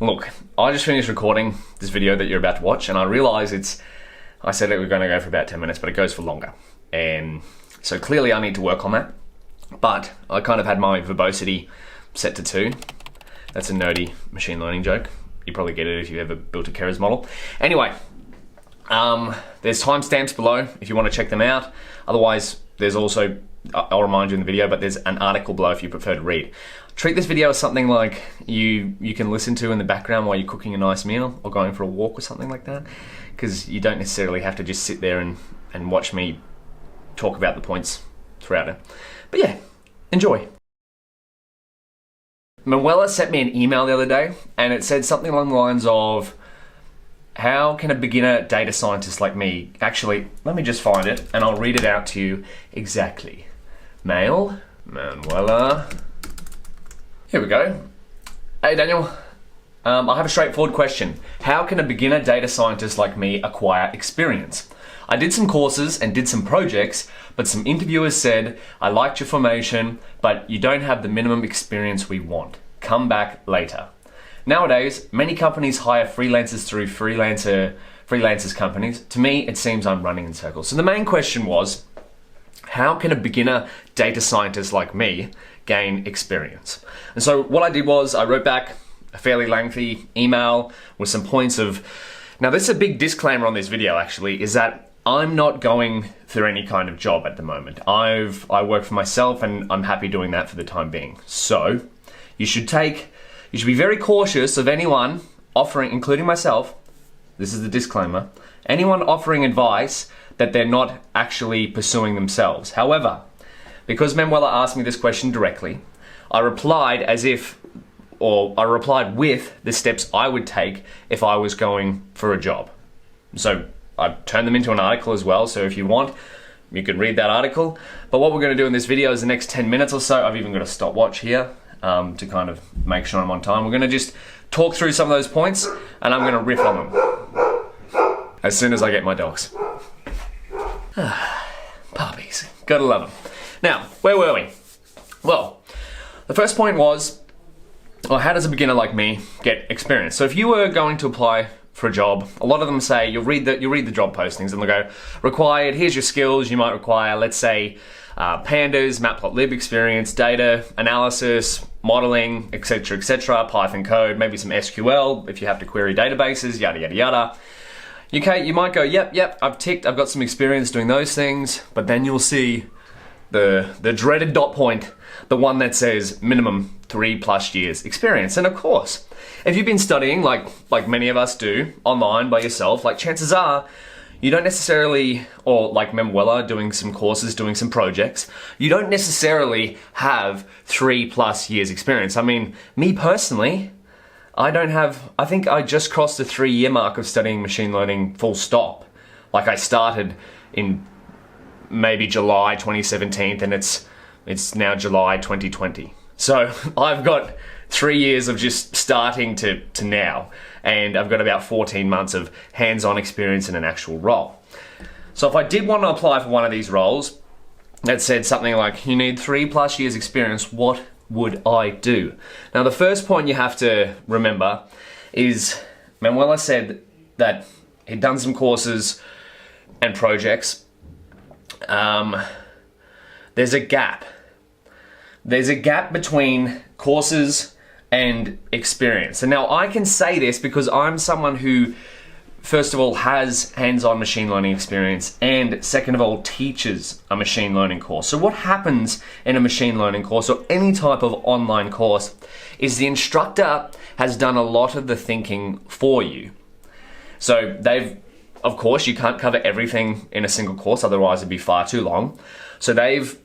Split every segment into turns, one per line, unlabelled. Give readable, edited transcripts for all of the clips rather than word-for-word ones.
Look, I just finished recording this video that you're about to watch, and I realize I said it was going to go for about 10 minutes, but it goes for longer. And so clearly I need to work on that. But I kind of had my verbosity set to 2. That's a nerdy machine learning joke. You probably get it if you ever built a Keras model. Anyway, there's timestamps below if you want to check them out. Otherwise, there's also, I'll remind you in the video, but there's an article below if you prefer to read. Treat this video as something like you can listen to in the background while you're cooking a nice meal or going for a walk or something like that, because you don't necessarily have to just sit there and watch me talk about the points throughout it. But yeah, enjoy. Manuela sent me an email the other day, and it said something along the lines of, how can a beginner data scientist like me, actually, let me just find it and I'll read it out to you exactly. Mail, Manuela. Here we go. Hey Daniel, I have a straightforward question. How can a beginner data scientist like me acquire experience? I did some courses and did some projects, but some interviewers said, I liked your formation, but you don't have the minimum experience we want. Come back later. Nowadays, many companies hire freelancers through freelancers companies. To me, it seems I'm running in circles. So the main question was, how can a beginner data scientist like me gain experience? And so what I did was I wrote back a fairly lengthy email with some points of, now this is a big disclaimer on this video actually, is that I'm not going through any kind of job at the moment. I work for myself and I'm happy doing that for the time being. So you should be very cautious of anyone offering, including myself, this is the disclaimer, anyone offering advice that they're not actually pursuing themselves. However, because Manuela asked me this question directly, I replied with the steps I would take if I was going for a job. So I turned them into an article as well, so if you want, you can read that article. But what we're going to do in this video is the next 10 minutes or so, I've even got a stopwatch here to kind of make sure I'm on time. We're going to just talk through some of those points and I'm going to riff on them as soon as I get my dogs. Puppies, gotta love them. Now, where were we? Well, the first point was, well, how does a beginner like me get experience? So if you were going to apply for a job, a lot of them say, you'll read the job postings and they'll go, required, here's your skills. You might require, let's say, pandas, matplotlib experience, data analysis, modeling, etc., Python code, maybe some SQL if you have to query databases, yada, yada, yada. Okay, you might go, yep, I've ticked, I've got some experience doing those things, but then you'll see the dreaded dot point, the one that says minimum 3+ years experience. And of course, if you've been studying like many of us do online by yourself, like chances are you don't necessarily, or like Manuela doing some courses, doing some projects, you don't necessarily have 3+ years experience. I mean, me personally, I think I just crossed the 3-year mark of studying machine learning full stop. Like I started in maybe July 2017 and it's now July 2020. So I've got 3 years of just starting to now, and I've got about 14 months of hands-on experience in an actual role. So if I did want to apply for one of these roles that said something like, you need 3+ years experience, what would I do? Now the first point you have to remember is Manuela said that he'd done some courses and projects. There's a gap. There's a gap between courses and experience. And now I can say this because I'm someone who, first of all, has hands-on machine learning experience, and second of all, teaches a machine learning course. So what happens in a machine learning course or any type of online course is the instructor has done a lot of the thinking for you. So of course, you can't cover everything in a single course, otherwise it'd be far too long. So they've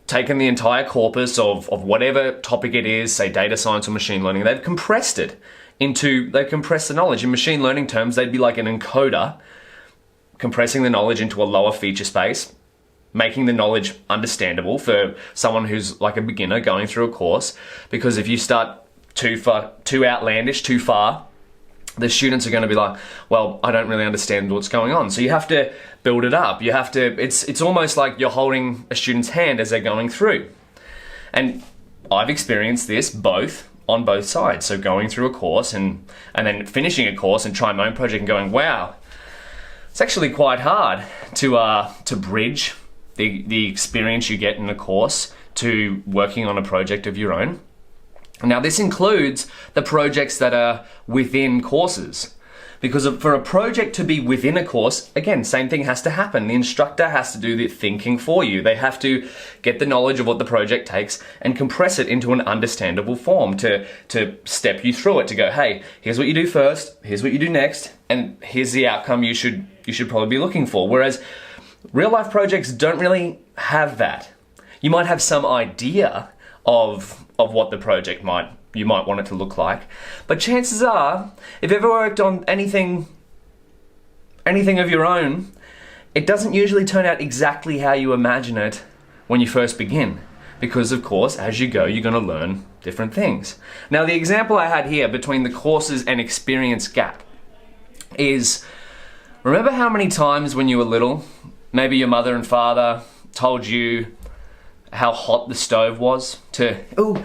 taken the entire corpus of whatever topic it is, say data science or machine learning, they've compressed it they've compressed the knowledge. In machine learning terms, they'd be like an encoder, compressing the knowledge into a lower feature space, making the knowledge understandable for someone who's like a beginner going through a course. Because if you start too outlandish, too far, the students are going to be like, well, I don't really understand what's going on. So you have to build it up. You have to, it's almost like you're holding a student's hand as they're going through. And I've experienced this both on both sides. So going through a course and then finishing a course and trying my own project and going, wow, it's actually quite hard to bridge the experience you get in a course to working on a project of your own. Now, this includes the projects that are within courses. Because for a project to be within a course, again, same thing has to happen. The instructor has to do the thinking for you. They have to get the knowledge of what the project takes and compress it into an understandable form to step you through it, to go, hey, here's what you do first, here's what you do next, and here's the outcome you should probably be looking for. Whereas real life projects don't really have that. You might have some idea of what the project you might want it to look like. But chances are, if you've ever worked on anything of your own, it doesn't usually turn out exactly how you imagine it when you first begin. Because of course, as you go, you're going to learn different things. Now, the example I had here between the courses and experience gap is, remember how many times when you were little, maybe your mother and father told you how hot the stove was ooh,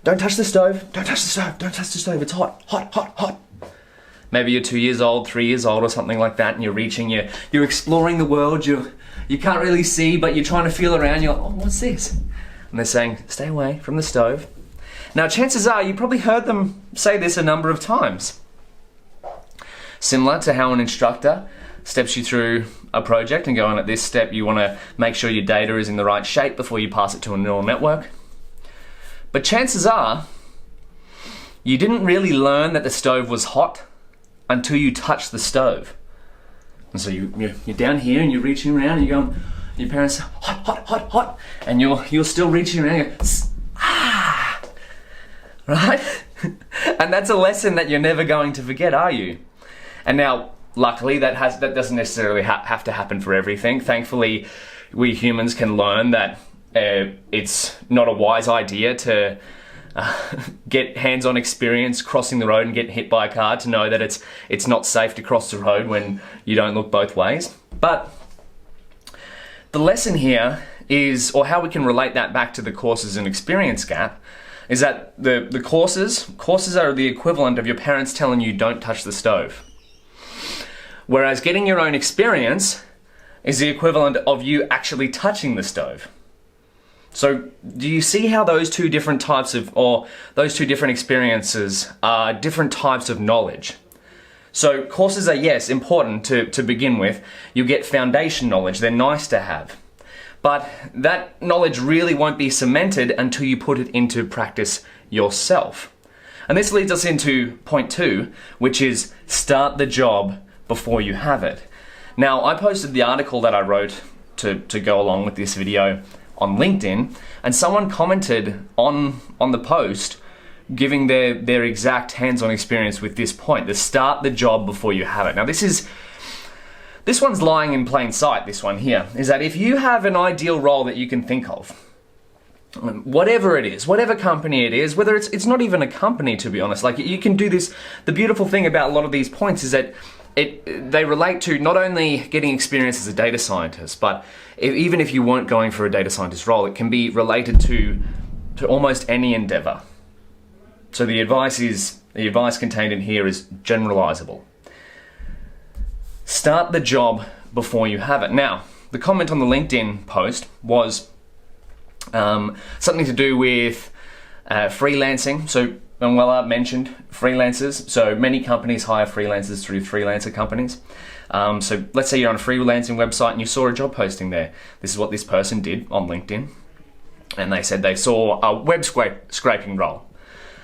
don't touch the stove, don't touch the stove, don't touch the stove, it's hot, hot, hot, hot. Maybe you're 2 years old, 3 years old or something like that, and you're exploring the world, you can't really see, but you're trying to feel around, you're like, oh, what's this? And they're saying, stay away from the stove. Now, chances are you probably heard them say this a number of times. Similar to how an instructor steps you through a project and going, at this step you want to make sure your data is in the right shape before you pass it to a neural network. But chances are you didn't really learn that the stove was hot until you touched the stove. And so you're down here and you're reaching around and you're going, your parents say, hot, hot, hot, hot, and you're still reaching around and you go, right? And that's a lesson that you're never going to forget, are you? And now, luckily, that doesn't necessarily have to happen for everything. Thankfully, we humans can learn that it's not a wise idea to get hands-on experience crossing the road and getting hit by a car to know that it's not safe to cross the road when you don't look both ways. But the lesson here is, or how we can relate that back to the courses and experience gap, is that the courses are the equivalent of your parents telling you don't touch the stove. Whereas getting your own experience is the equivalent of you actually touching the stove. So do you see how those two different experiences are different types of knowledge? So courses are, yes, important to begin with. You get foundation knowledge, they're nice to have. But that knowledge really won't be cemented until you put it into practice yourself. And this leads us into point 2, which is start the job before you have it. Now, I posted the article that I wrote to go along with this video on LinkedIn, and someone commented on the post giving their exact hands-on experience with this point, the start the job before you have it. Now, this one's lying in plain sight, this one here, is that if you have an ideal role that you can think of, whatever it is, whatever company it is, whether it's not even a company, to be honest, like you can do this. The beautiful thing about a lot of these points is that they relate to not only getting experience as a data scientist, but even if you weren't going for a data scientist role, it can be related to almost any endeavor. So the advice contained in here is generalizable. Start the job before you have it. Now, the comment on the LinkedIn post was something to do with freelancing. So Manuela mentioned freelancers. So many companies hire freelancers through freelancer companies. So let's say you're on a freelancing website and you saw a job posting there. This is what this person did on LinkedIn. And they said they saw a web scraping role.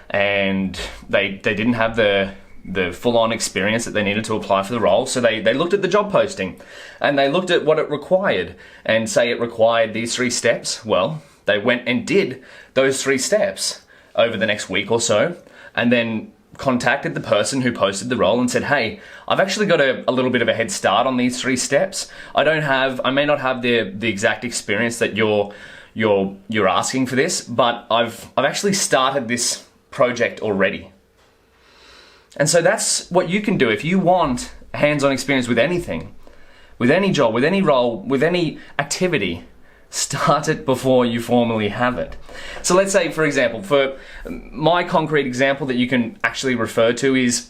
And they didn't have the full-on experience that they needed to apply for the role. So they looked at the job posting and they looked at what it required, and say it required these 3 steps. Well, they went and did those 3 steps over the next week or so, and then contacted the person who posted the role and said, hey, I've actually got a little bit of a head start on these 3 steps. I may not have the exact experience that you're asking for this, but I've actually started this project already. And so that's what you can do if you want hands-on experience with anything, with any job, with any role, with any activity. start it before you formally have it. So let's say, for example, for my concrete example that you can actually refer to is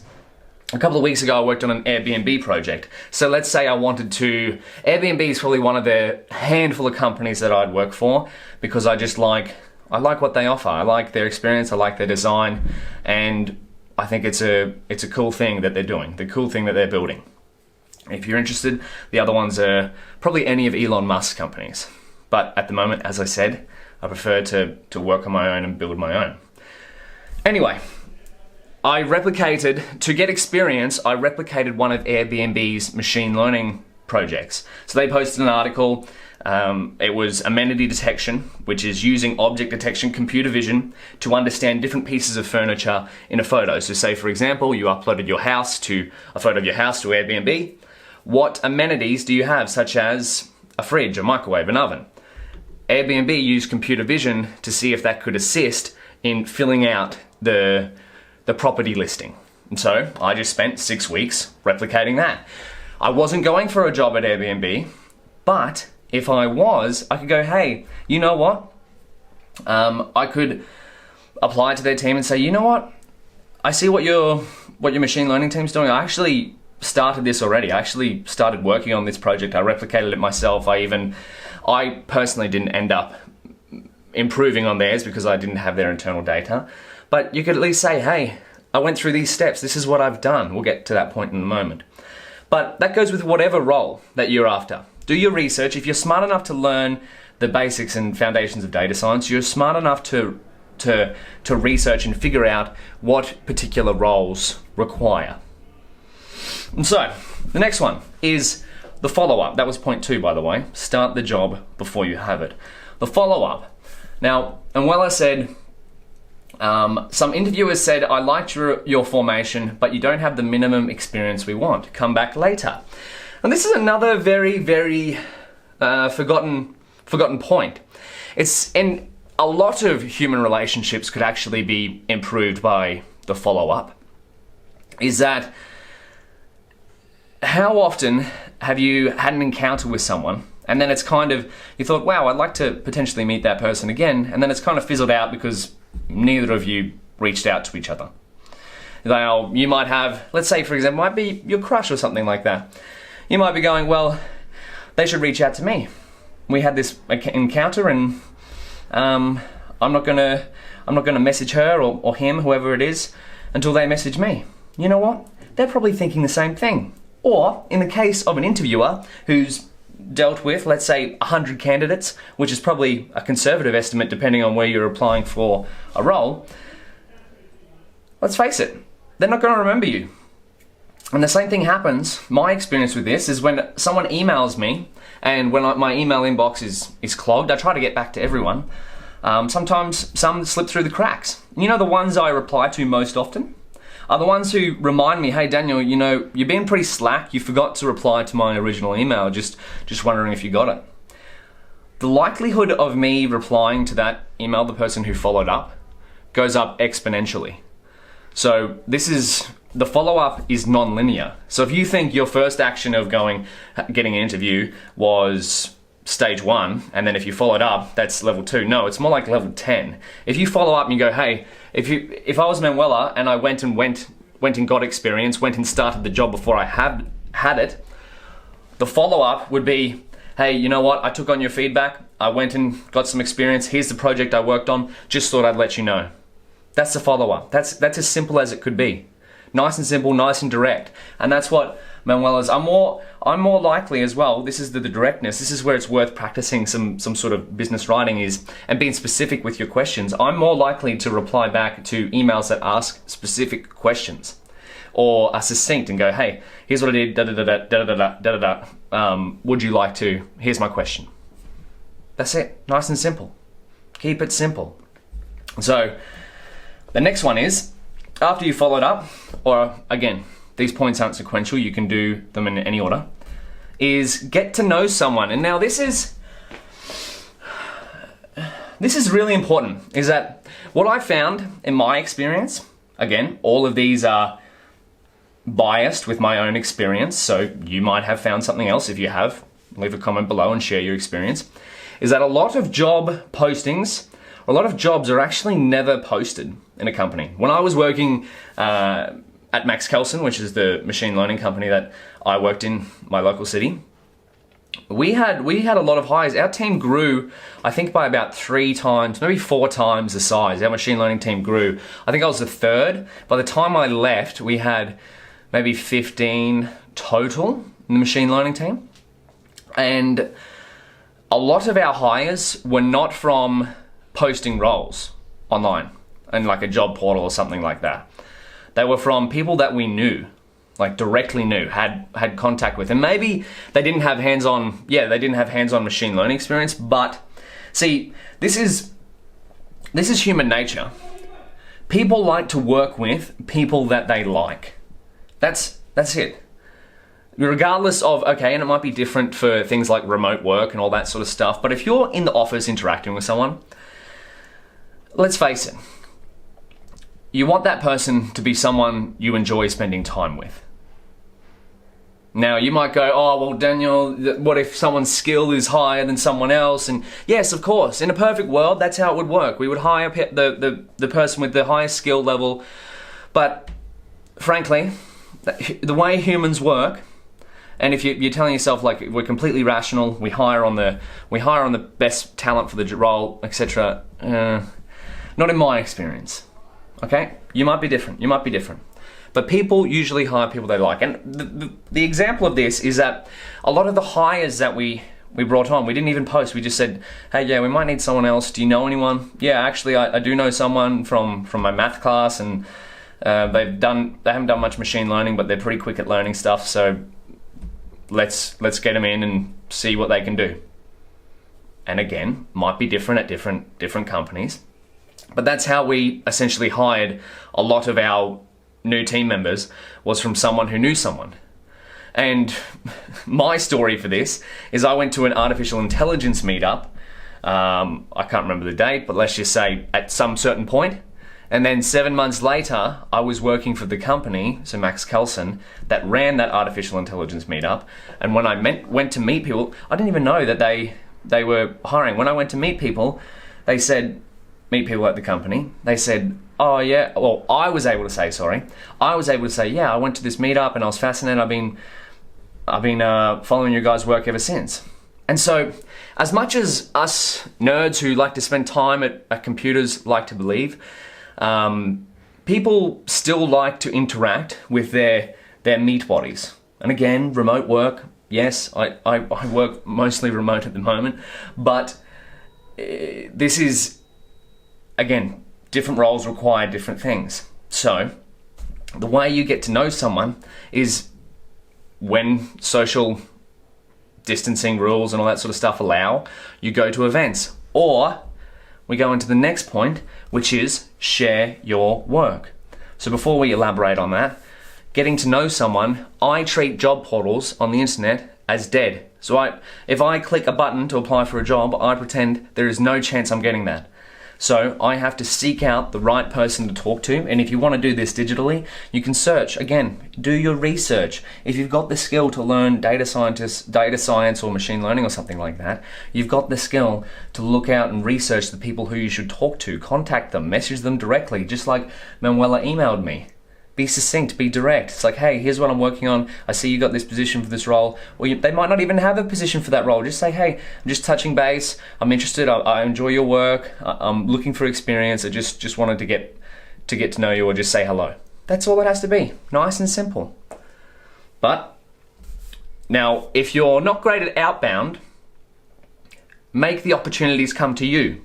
a couple of weeks ago I worked on an Airbnb project. So let's say I wanted to, Airbnb is probably one of the handful of companies that I'd work for because I like what they offer. I like their experience, I like their design, and I think it's a cool thing that they're doing, the cool thing that they're building. If you're interested, the other ones are probably any of Elon Musk's companies. But at the moment, as I said, I prefer to work on my own and build my own. Anyway, to get experience, I replicated one of Airbnb's machine learning projects. So they posted an article, it was amenity detection, which is using object detection computer vision to understand different pieces of furniture in a photo. So say, for example, you uploaded a photo of your house to Airbnb. What amenities do you have, such as a fridge, a microwave, an oven? Airbnb used computer vision to see if that could assist in filling out the property listing. And so I just spent 6 weeks replicating that. I wasn't going for a job at Airbnb, but if I was, I could go, hey, you know what? I could apply to their team and say, you know what? I see what your machine learning team's doing. I actually started this already. I actually started working on this project. I replicated it myself. I personally didn't end up improving on theirs because I didn't have their internal data. But you could at least say, hey, I went through these steps. This is what I've done. We'll get to that point in a moment. But that goes with whatever role that you're after. Do your research. If you're smart enough to learn the basics and foundations of data science, you're smart enough to research and figure out what particular roles require. And so, the next one is the follow-up. That was point 2, by the way. Start the job before you have it. The follow-up. Now, Manuela said, some interviewers said, I liked your formation, but you don't have the minimum experience we want. Come back later. And this is another very, very forgotten point. It's in a lot of human relationships could actually be improved by the follow-up. Is that how often have you had an encounter with someone and then it's kind of, you thought, wow, I'd like to potentially meet that person again, and then it's kind of fizzled out because neither of you reached out to each other. You might have, let's say for example, might be your crush or something like that. You might be going, well, they should reach out to me. We had this encounter and I'm not gonna message her or him, whoever it is, until they message me. You know what? They're probably thinking the same thing. Or, in the case of an interviewer who's dealt with, let's say, 100 candidates, which is probably a conservative estimate depending on where you're applying for a role, let's face it, they're not going to remember you. And the same thing happens, my experience with this is when someone emails me, and when my email inbox is clogged, I try to get back to everyone. Sometimes some slip through the cracks. You know, the ones I reply to most often are the ones who remind me, hey Daniel, you know, you've been pretty slack, you forgot to reply to my original email, just wondering if you got it. The likelihood of me replying to that email, the person who followed up, goes up exponentially. So the follow-up is non-linear. So if you think your first action of getting an interview was stage 1, and then if you followed up, that's level 2. No, it's more like level 10. If you follow up and you go, hey, if I was Manuela and I went and got experience, went and started the job before I had it, the follow-up would be, hey, you know what, I took on your feedback, I went and got some experience, here's the project I worked on, just thought I'd let you know. That's the follow-up. That's as simple as it could be. Nice and simple, nice and direct. And that's what Manuela's, I'm more likely as well, this is the directness, this is where it's worth practicing some sort of business writing and being specific with your questions. I'm more likely to reply back to emails that ask specific questions or are succinct and go, hey, here's what I did, would you like to, here's my question. That's it, nice and simple. Keep it simple. So, the next one is, after you followed up, or again, these points aren't sequential, you can do them in any order, is get to know someone. And now this is really important, is that what I found in my experience, again, all of these are biased with my own experience, so you might have found something else. If you have, leave a comment below and share your experience, is that a lot of job postings, a lot of jobs are actually never posted in a company. When I was working at Max Kelsen, which is the machine learning company that I worked in my local city, we had a lot of hires. Our team grew, I think, by about 3 times, maybe 4 times the size. Our machine learning team grew. I think I was the 3rd. By the time I left, we had maybe 15 total in the machine learning team. And a lot of our hires were not from posting roles online in like a job portal or something like that. They were from people that we knew, like directly knew, had contact with. And maybe they didn't have hands-on machine learning experience, but see, this is human nature. People like to work with people that they like. That's it. Regardless of, okay, and it might be different for things like remote work and all that sort of stuff, but if you're in the office interacting with someone, let's face it, you want that person to be someone you enjoy spending time with. Now, you might go, oh, well, Daniel, what if someone's skill is higher than someone else? And yes, of course, in a perfect world, that's how it would work. We would hire the person with the highest skill level. But frankly, the way humans work, and if you're telling yourself like we're completely rational, we hire on the best talent for the role, etc. Not in my experience. Okay, you might be different. But people usually hire people they like. And the example of this is that a lot of the hires that we brought on, we didn't even post. We just said, hey, yeah, we might need someone else. Do you know anyone? Yeah, actually, I do know someone from my math class, and they haven't done much machine learning, but they're pretty quick at learning stuff. So let's get them in and see what they can do. And again, might be different at different companies. But that's how we essentially hired a lot of our new team members, was from someone who knew someone. And my story for this is I went to an artificial intelligence meetup. I can't remember the date, but let's just say at some certain point. And then 7 months later, I was working for the company, so Max Kelsen, that ran that artificial intelligence meetup. And when I went to meet people, I didn't even know that they were hiring. When I went to meet people, they said, meet people at the company, they said, oh yeah, well, I was able to say, yeah, I went to this meetup and I was fascinated. I've been following your guys' work ever since. And so, as much as us nerds who like to spend time at computers like to believe, people still like to interact with their meat bodies. And again, remote work, yes, I work mostly remote at the moment, but this is, again, different roles require different things. So the way you get to know someone is when social distancing rules and all that sort of stuff allow, you go to events. Or we go into the next point, which is share your work. So before we elaborate on that, getting to know someone, I treat job portals on the internet as dead. So if I click a button to apply for a job, I pretend there is no chance I'm getting that. So I have to seek out the right person to talk to, and if you want to do this digitally, you can search. Again, do your research. If you've got the skill to learn data science or machine learning or something like that, you've got the skill to look out and research the people who you should talk to, contact them, message them directly, just like Manuela emailed me. Be succinct, be direct. It's like, hey, here's what I'm working on. I see you got this position for this role. Or they might not even have a position for that role. Just say, hey, I'm just touching base. I'm interested. I enjoy your work. I'm looking for experience. I just wanted to get to know you, or just say hello. That's all it has to be. Nice and simple. But now, if you're not great at outbound, make the opportunities come to you.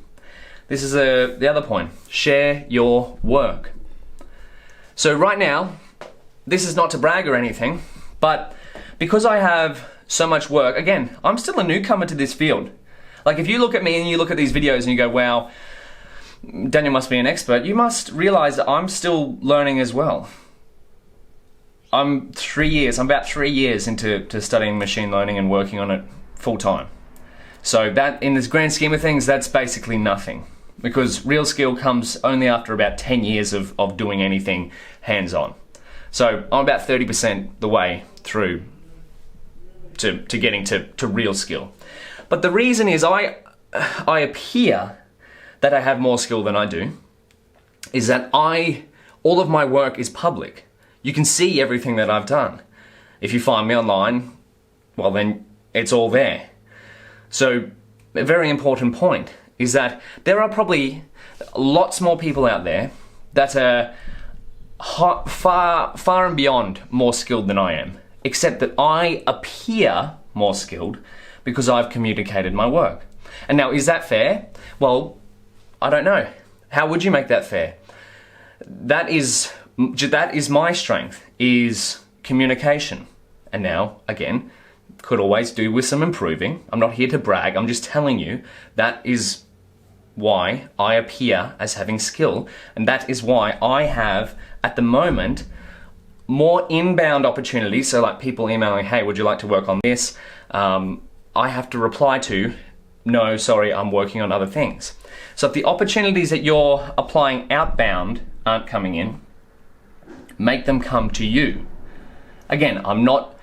This is the other point. Share your work. So right now, this is not to brag or anything, but because I have so much work, again, I'm still a newcomer to this field. Like if you look at me and you look at these videos and you go, wow, Daniel must be an expert, you must realize that I'm still learning as well. I'm about 3 years into studying machine learning and working on it full time. So that, in this grand scheme of things, that's basically nothing. Because real skill comes only after about 10 years of doing anything hands-on. So I'm about 30% the way through to getting to real skill. But the reason is I I appear that I have more skill than I do is that all of my work is public. You can see everything that I've done. If you find me online, well then it's all there. So a very important point is that there are probably lots more people out there that are far and beyond more skilled than I am, except that I appear more skilled because I've communicated my work. And now, is that fair? Well, I don't know. How would you make that fair? That is my strength, is communication. And now, again, could always do with some improving. I'm not here to brag, I'm just telling you that is why I appear as having skill, and that is why I have, at the moment, more inbound opportunities. So like people emailing, hey, would you like to work on this? I have to reply to, no, sorry, I'm working on other things. So if the opportunities that you're applying outbound aren't coming in, make them come to you. Again, I'm not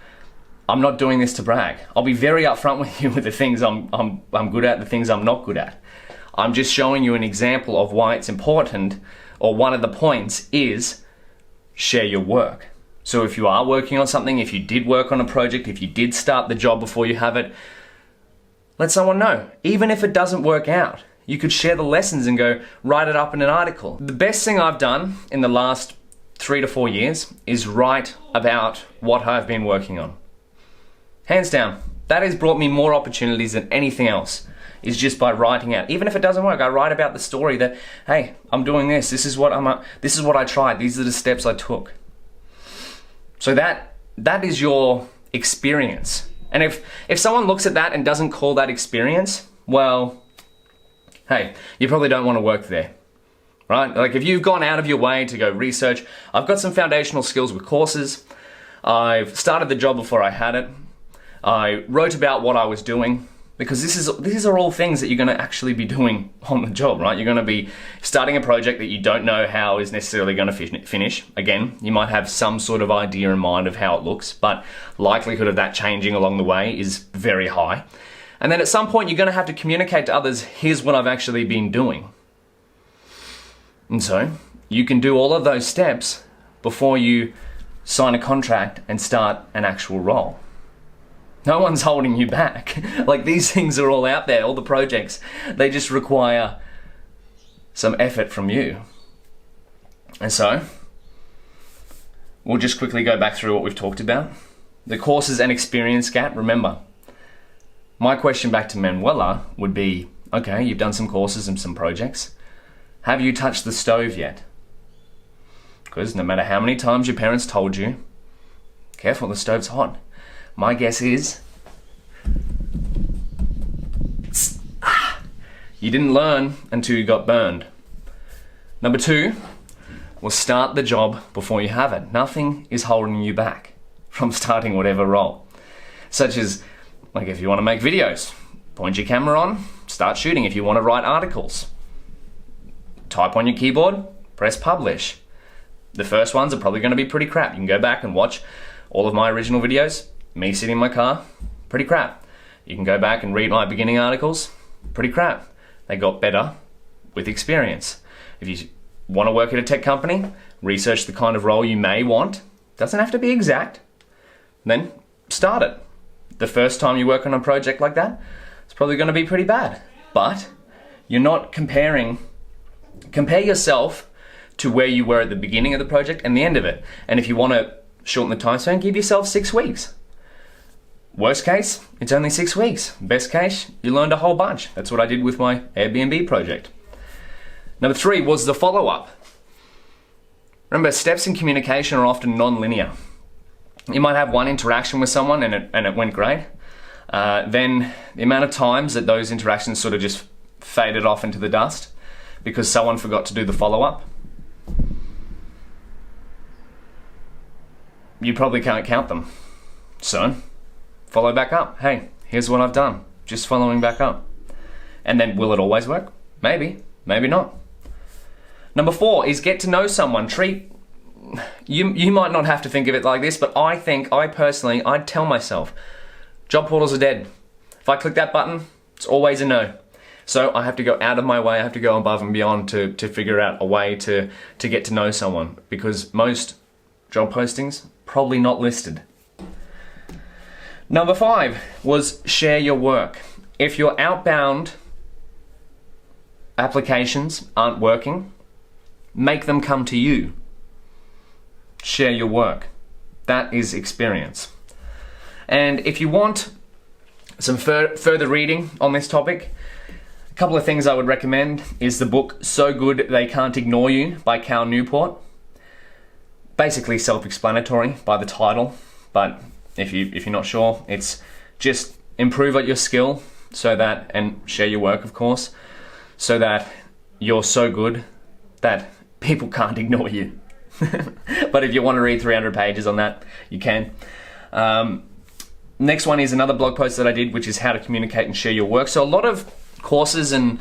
doing this to brag. I'll be very upfront with you with the things I'm good at, the things I'm not good at. I'm just showing you an example of why it's important, or one of the points is share your work. So if you are working on something, if you did work on a project, if you did start the job before you have it, let someone know. Even if it doesn't work out, you could share the lessons and go write it up in an article. The best thing I've done in the last 3 to 4 years is write about what I've been working on. Hands down, that has brought me more opportunities than anything else, is just by writing out. Even if it doesn't work, I write about the story that, hey, I'm doing this, this is what I tried, these are the steps I took. So that is your experience. And if someone looks at that and doesn't call that experience, well, hey, you probably don't want to work there, right? Like if you've gone out of your way to go research, I've got some foundational skills with courses, I've started the job before I had it, I wrote about what I was doing, because these are all things that you're going to actually be doing on the job, right? You're going to be starting a project that you don't know how is necessarily going to finish. Again, you might have some sort of idea in mind of how it looks, but likelihood of that changing along the way is very high. And then at some point, you're going to have to communicate to others, here's what I've actually been doing. And so you can do all of those steps before you sign a contract and start an actual role. No one's holding you back. Like these things are all out there, all the projects, they just require some effort from you. And so, we'll just quickly go back through what we've talked about. The courses and experience gap, remember, my question back to Manuela would be, okay, you've done some courses and some projects. Have you touched the stove yet? Because no matter how many times your parents told you, careful, the stove's hot. My guess is you didn't learn until you got burned. Number 2 was start the job before you have it. Nothing is holding you back from starting whatever role. Such as, like if you want to make videos, point your camera on, start shooting. If you want to write articles, type on your keyboard, press publish. The first ones are probably going to be pretty crap. You can go back and watch all of my original videos. Me sitting in my car, pretty crap. You can go back and read my beginning articles, pretty crap. They got better with experience. If you want to work at a tech company, research the kind of role you may want. Doesn't have to be exact. Then start it. The first time you work on a project like that, it's probably going to be pretty bad. But you're not compare yourself to where you were at the beginning of the project and the end of it. And if you want to shorten the time span, give yourself 6 weeks. Worst case, it's only 6 weeks. Best case, you learned a whole bunch. That's what I did with my Airbnb project. Number 3 was the follow-up. Remember, steps in communication are often non-linear. You might have one interaction with someone and it went great. Then the amount of times that those interactions sort of just faded off into the dust because someone forgot to do the follow-up, you probably can't count them. So, follow back up. Hey, here's what I've done. Just following back up. And then will it always work? Maybe, maybe not. Number 4 is get to know someone. You might not have to think of it like this, but I'd tell myself, job portals are dead. If I click that button, it's always a no. So I have to go out of my way, I have to go above and beyond to figure out a way to get to know someone, because most job postings probably not listed. Number 5 was share your work. If your outbound applications aren't working, make them come to you. Share your work. That is experience. And if you want some further reading on this topic, a couple of things I would recommend is the book So Good They Can't Ignore You by Cal Newport. Basically self-explanatory by the title, but if you're not sure, it's just improve at your skill so that, and share your work of course, so that you're so good that people can't ignore you. But if you want to read 300 pages on that, you can. Next one is another blog post that I did, which is how to communicate and share your work. So a lot of courses and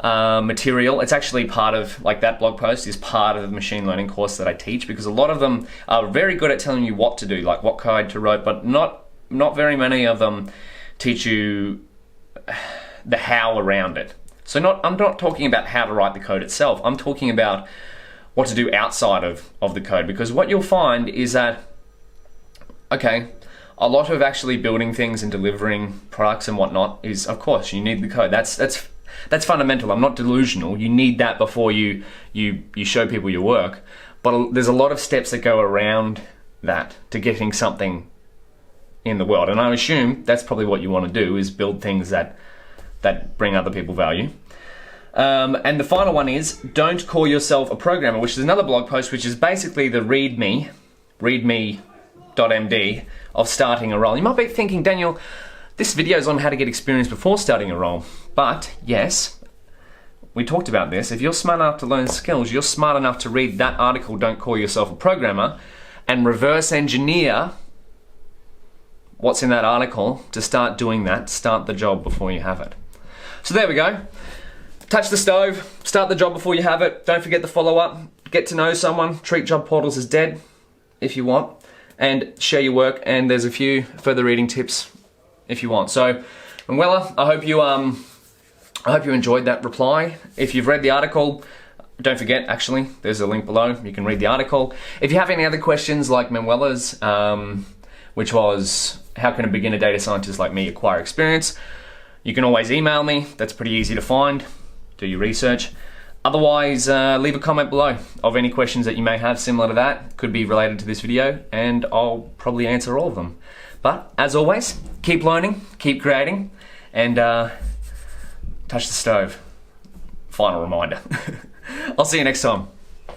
material, it's actually part of, like that blog post is part of the machine learning course that I teach, because a lot of them are very good at telling you what to do, like what code to write, but not very many of them teach you the how around it. So I'm not talking about how to write the code itself, I'm talking about what to do outside of the code, because what you'll find is that, okay, a lot of actually building things and delivering products and whatnot is, of course, you need the code. That's fundamental. I'm not delusional. You need that before you show people your work. But there's a lot of steps that go around that to getting something in the world. And I assume that's probably what you want to do, is build things that bring other people value. And the final one is, don't call yourself a programmer, which is another blog post, which is basically the readme.md of starting a role. You might be thinking, Daniel, this video is on how to get experience before starting a role. But yes, we talked about this. If you're smart enough to learn skills, you're smart enough to read that article, Don't Call Yourself a Programmer, and reverse engineer what's in that article to start doing that. Start the job before you have it. So there we go. Touch the stove, start the job before you have it. Don't forget the follow-up. Get to know someone. Treat job portals as dead if you want. And share your work, and there's a few further reading tips if you want. So, Manuela, I hope you enjoyed that reply. If you've read the article, don't forget, actually, there's a link below. You can read the article. If you have any other questions like Manuela's, which was, how can a beginner data scientist like me acquire experience? You can always email me. That's pretty easy to find. Do your research. Otherwise, leave a comment below of any questions that you may have similar to that. Could be related to this video, and I'll probably answer all of them. But as always, keep learning, keep creating, and touch the stove. Final reminder. I'll see you next time.